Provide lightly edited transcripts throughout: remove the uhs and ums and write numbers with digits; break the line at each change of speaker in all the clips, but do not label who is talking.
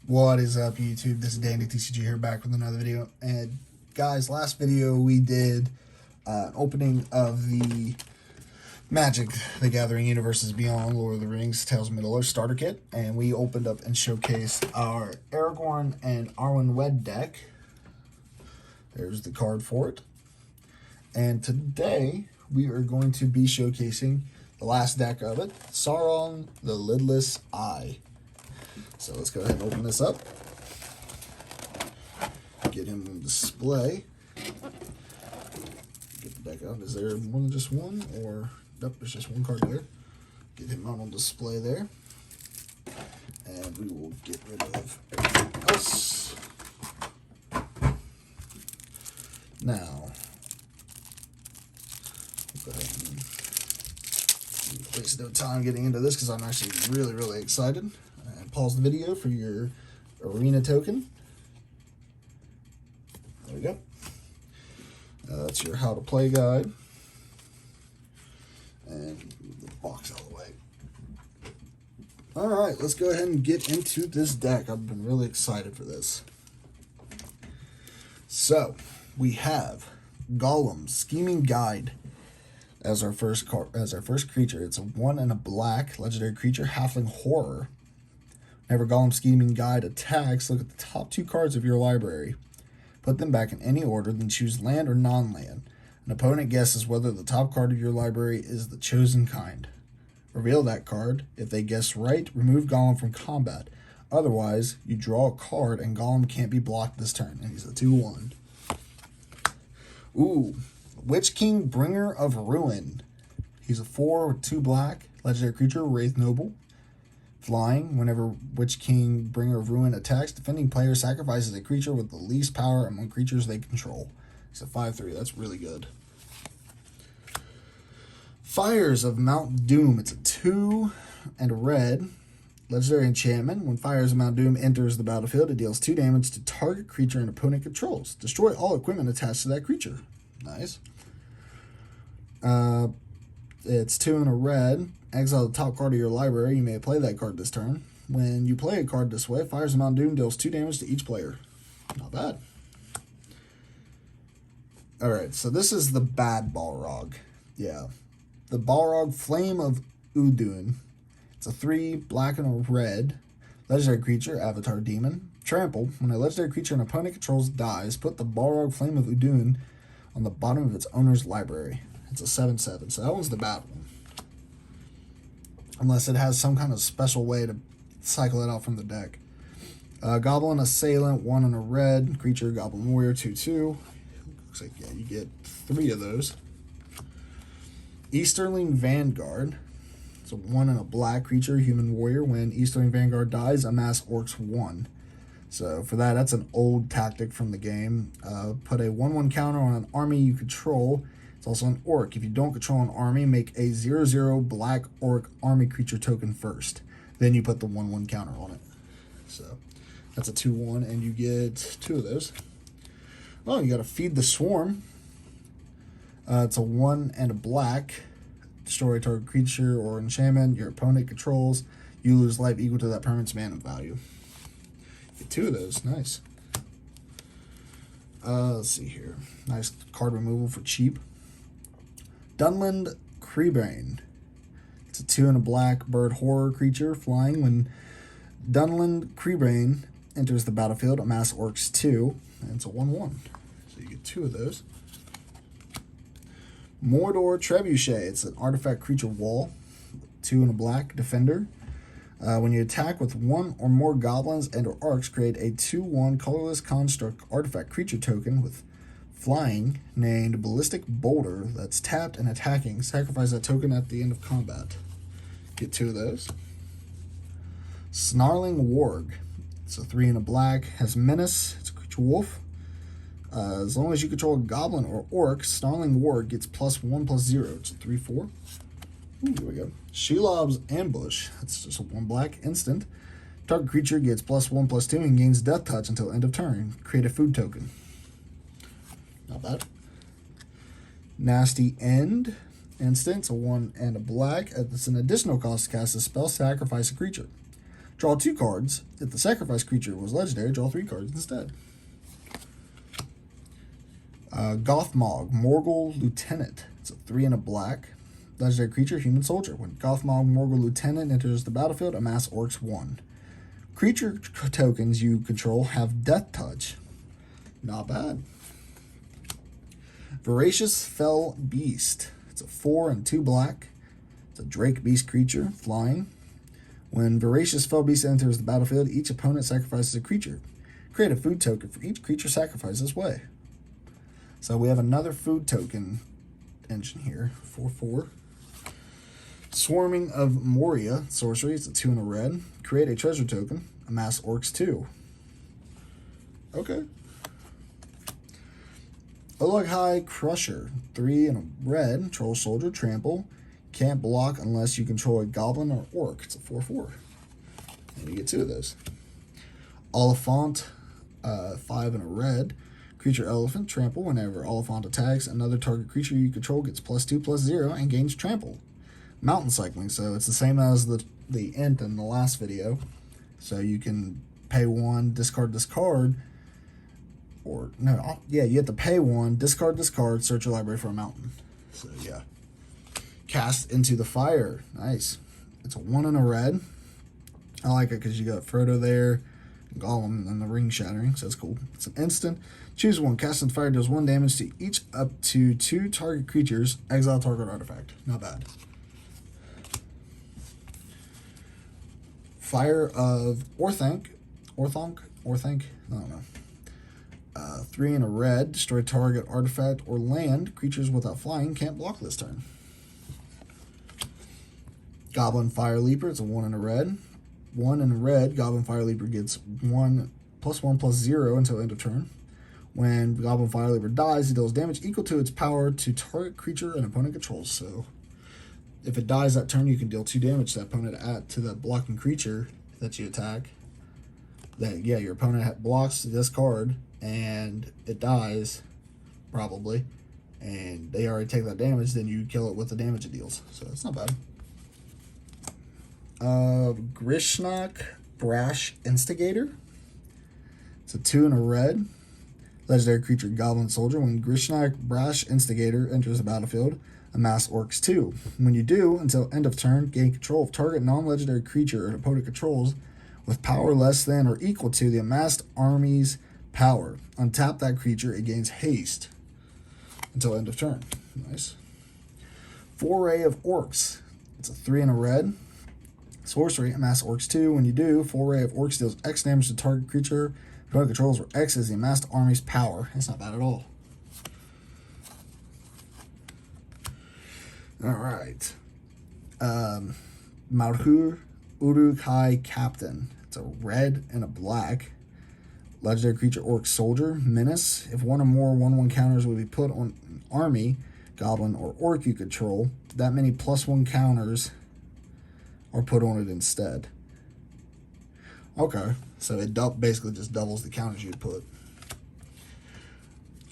What is up, YouTube? This is Dandy TCG here, back with another video. And guys, last video we did opening of the Magic the Gathering Universes Beyond Lord of the Rings Tales of Middle-earth starter kit, and we opened up and showcased our Aragorn and Arwen Wed deck. There's the card for it. And today we are going to be showcasing the last deck of it, Sauron the Lidless Eye. So let's go ahead and open this up. Get him on display. Get the deck out. Is there more than just one? Or, nope, there's just one card there. Get him out on display there. And we will get rid of everything else. Now, go ahead and waste no time getting into this because I'm actually really excited. Pause the video for your arena token. There we go. That's your how to play guide. And move the box out of the way. Alright, let's go ahead and get into this deck. I've been really excited for this. So, we have Gollum, Scheming Guide as our first creature. It's a 1 and a black legendary creature, halfling horror. Whenever Gollum Scheming Guide attacks, look at the top 2 cards of your library. Put them back in any order, then choose land or non-land. An opponent guesses whether the top card of your library is the chosen kind. Reveal that card. If they guess right, remove Gollum from combat. Otherwise, you draw a card and Gollum can't be blocked this turn. And he's a 2/1. Ooh, Witch King, Bringer of Ruin. He's a 4 with 2 black, legendary creature, Wraith Noble. Flying, whenever Witch King, Bringer of Ruin attacks, defending player sacrifices a creature with the least power among creatures they control. It's a 5/3. That's really good. Fires of Mount Doom. It's a 2 and a red. Legendary enchantment. When Fires of Mount Doom enters the battlefield, it deals 2 damage to target creature an opponent controls. Destroy all equipment attached to that creature. Nice. It's 2 and a red. Exile the top card of your library. You may play that card this turn. When you play a card this way, Fires of Mount Doom deals 2 damage to each player. Not bad. Alright, so this is the bad Balrog. Yeah. The Balrog, Flame of Udun. It's a 3, black and a red. Legendary creature, Avatar Demon. Trample. When a legendary creature an opponent controls dies, put the Balrog, Flame of Udun on the bottom of its owner's library. It's a 7/7, so that one's the bad one. Unless it has some kind of special way to cycle it out from the deck. Goblin Assailant, 1 and a red. Creature, Goblin Warrior, 2/2. Looks like, yeah, you get 3 of those. Easterling Vanguard. It's a 1 and a black creature, Human Warrior. When Easterling Vanguard dies, amass Orcs 1. So for that, that's an old tactic from the game. Put a 1/1 counter on an army you control. It's also an orc. If you don't control an army, make a 0/0 black orc army creature token first. Then you put the 1/1 counter on it. So that's a 2/1, and you get 2 of those. Oh, you got to Feed the Swarm. It's a 1 and a black. Destroy target creature or enchantment your opponent controls. You lose life equal to that permanent's mana value. Get 2 of those. Nice. Let's see here. Nice card removal for cheap. Dunland Creebane. It's a 2 and a black bird horror creature, flying. When Dunland Creebane enters the battlefield, amass Orcs 2, and it's a 1/1. So you get 2 of those. Mordor Trebuchet. It's an artifact creature wall, 2 and a black defender. When you attack with 1 or more goblins and or orcs, create a 2/1 colorless construct artifact creature token with flying named Ballistic Boulder that's tapped and attacking. Sacrifice that token at the end of combat. Get 2 of those. Snarling Warg. It's a 3 and a black. Has menace. It's a creature wolf. As long as you control a goblin or orc, Snarling Warg gets +1/+0. It's a 3/4. Ooh, here we go. Shelob's Ambush. That's just a 1 black instant. Target creature gets +1/+2 and gains Death Touch until end of turn. Create a food token. Not bad. Nasty End. Instant, a 1 and a black. It's an additional cost to cast a spell, sacrifice a creature. Draw 2 cards. If the sacrifice creature was legendary, draw 3 cards instead. Gothmog, Morgul Lieutenant. It's a 3 and a black. Legendary creature, human soldier. When Gothmog Morgul Lieutenant enters the battlefield, amass Orcs 1. Creature tokens you control have Death Touch. Not bad. Voracious Fell Beast. It's a 4 and 2 black. It's a Drake Beast creature, flying. When Voracious Fell Beast enters the battlefield, each opponent sacrifices a creature. Create a food token for each creature sacrificed this way. So we have another food token engine here, 4/4. Swarming of Moria, sorcery, it's a 2 and a red. Create a treasure token, amass Orcs 2. Okay. Ologhai Crusher, 3 and a red, troll soldier, trample. Can't block unless you control a goblin or orc. It's a 4/4. And you get 2 of those. Oliphant, 5 and a red. Creature elephant, trample. Whenever Oliphant attacks, another target creature you control gets +2/+0 and gains trample. Mountain cycling, so it's the same as the int in the last video. So you can pay 1, discard this card. Or, no, yeah, you have to pay 1, discard this card, search your library for a mountain. So, yeah. Cast into the Fire. Nice. It's a 1 and a red. I like it because you got Frodo there, Gollum, and the ring shattering, so that's cool. It's an instant. Choose 1. Cast into Fire does 1 damage to each up to 2 target creatures. Exile target artifact. Not bad. Fire of Orthanc. I don't know. 3 and a red. Destroy target artifact or land. Creatures without flying can't block this turn. Goblin Fire Leaper. It's a 1 and a red. 1 and a red. Goblin Fire Leaper gets 1/1/0 until end of turn. When Goblin Fire Leaper dies, it deals damage equal to its power to target creature an opponent controls. So if it dies that turn, you can deal 2 damage to that opponent to that blocking creature that you attack. That, yeah, your opponent blocks this card and it dies, probably, and they already take that damage, then you kill it with the damage it deals. So it's not bad. Grishnak Brash Instigator. It's a 2 and a red. Legendary creature, Goblin Soldier. When Grishnak Brash Instigator enters the battlefield, amass Orcs 2. When you do, until end of turn, gain control of target non-legendary creature an opponent controls with power less than or equal to the amassed army's power. Untap that creature, it gains haste until end of turn. Nice. Foray of Orcs. It's a 3 and a red. Sorcery, amass Orcs 2. When you do, Foray of Orcs deals X damage to target creature opponent controls where X is the amassed army's power. That's not bad at all. Alright. Malhur Uruk-hai Captain. It's a red and a black. Legendary creature, Orc Soldier, Menace. If 1 or more 1/1 counters would be put on an army, goblin, or orc you control, that many +1 counters are put on it instead. Okay, so it basically just doubles the counters you'd put.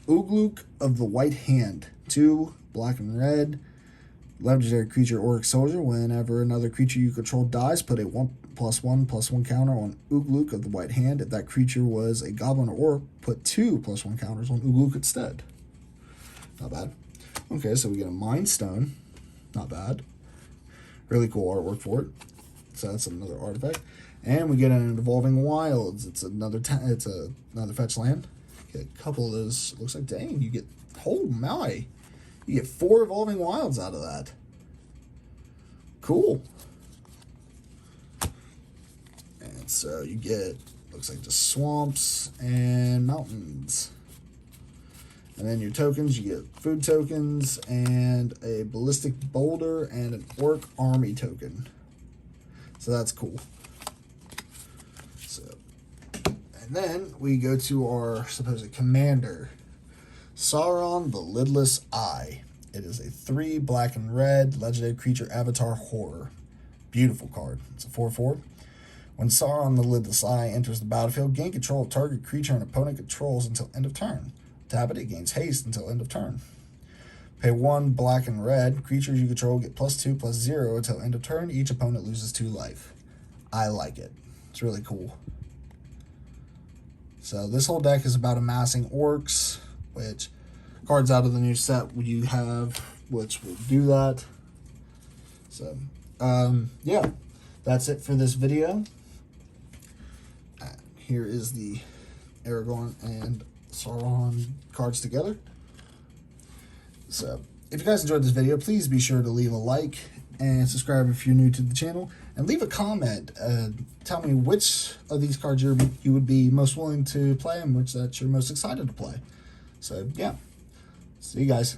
Ugluk of the White Hand. 2, black and red. Legendary creature, Orc Soldier. Whenever another creature you control dies, put a 1/1/1 counter on Ugluk of the White Hand. If that creature was a goblin or orc, put 2 +1 counters on Ugluk instead. Not bad. Okay, so we get a Mind Stone. Not bad. Really cool artwork for it. So that's another artifact. And we get an Evolving Wilds. It's another fetch land. Get a couple of those. Looks like, dang, you get, oh my. You get 4 Evolving Wilds out of that. Cool. And so you get, looks like just swamps and mountains. And then your tokens, you get food tokens and a ballistic boulder and an orc army token. So that's cool. So, and then we go to our supposed commander, Sauron the Lidless Eye. It is a 3 black and red legendary creature avatar horror. Beautiful card. It's a 4/4. When Sauron the Lidless Eye enters the battlefield, gain control of target creature and opponent controls until end of turn. Tap it, it gains haste until end of turn. Pay 1 black and red. Creatures you control get +2/+0 until end of turn. Each opponent loses 2 life. I like it. It's really cool. So this whole deck is about amassing orcs, which cards out of the new set you have, which will do that. So, yeah, that's it for this video. Here is the Aragorn and Sauron cards together. So, if you guys enjoyed this video, please be sure to leave a like and subscribe if you're new to the channel, and leave a comment. Tell me which of these cards you would be most willing to play and which that you're most excited to play. So, yeah. See you guys.